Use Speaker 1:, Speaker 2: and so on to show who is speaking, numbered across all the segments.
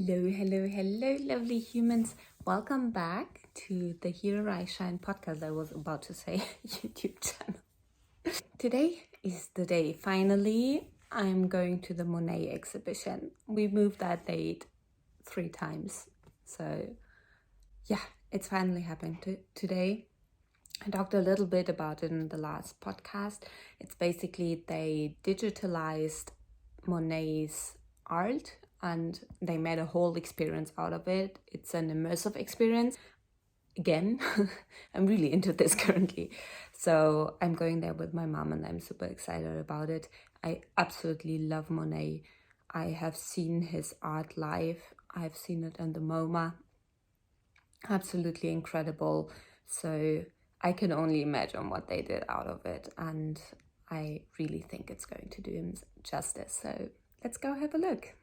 Speaker 1: Hello, lovely humans. Welcome back to the Here I Shine podcast. I was about to say YouTube channel. Today is the day. Finally, I'm going to the Monet exhibition. We moved that date 3 times. So, yeah, it's finally happening today. I talked a little bit about it in the last podcast. It's basically they digitalized Monet's art and they made a whole experience out of it. It's an immersive experience. Again, I'm really into this currently. So I'm going there with my mom and I'm super excited about it. I absolutely love Monet. I have seen his art live. I've seen it in the MoMA. Absolutely incredible. So I can only imagine what they did out of it. And I really think it's going to do him justice. So let's go have a look.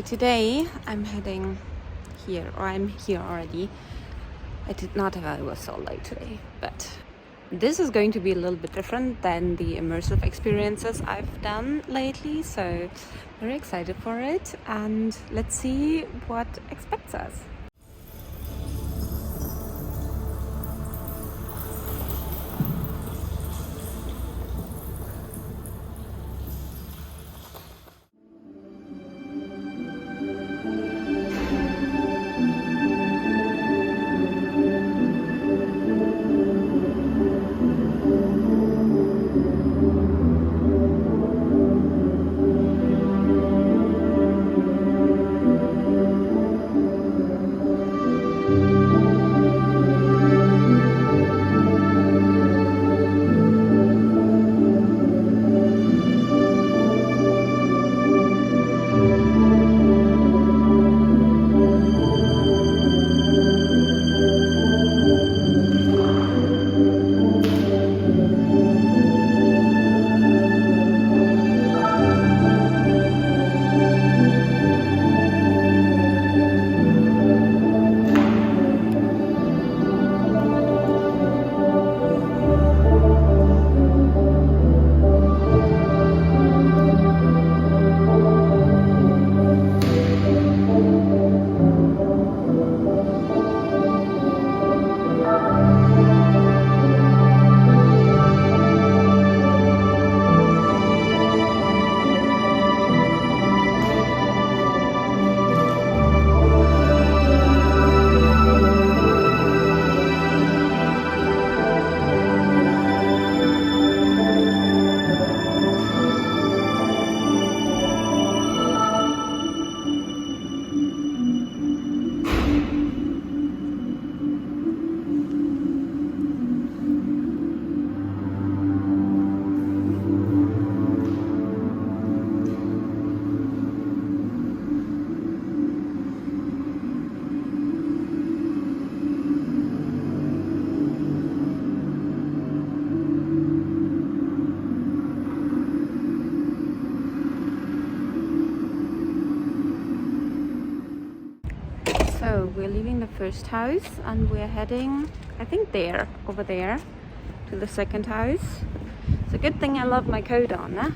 Speaker 1: Today I'm heading here, or I'm here already. I did not know I was so late today, but this is going to be a little bit different than the immersive experiences I've done lately, so very excited for it, and let's see what expects us. So we're leaving the first house and we're heading, I think over there, to the second house. It's a good thing I love my coat on, huh?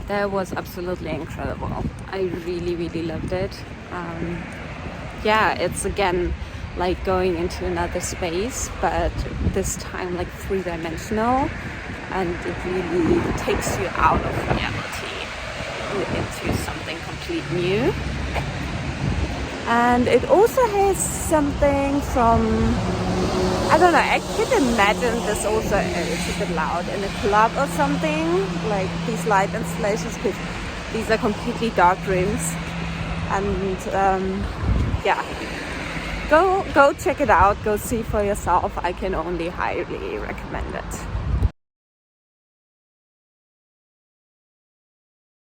Speaker 1: That was absolutely incredible. I really loved it. Yeah, it's again like going into another space, but this time like 3-dimensional, and it really takes you out of reality into something completely new. And it also has something from, I don't know, I could imagine this also is a bit loud in a club or something, like these light installations, because these are completely dark rooms. And yeah, go check it out, go see for yourself. I can only highly recommend it.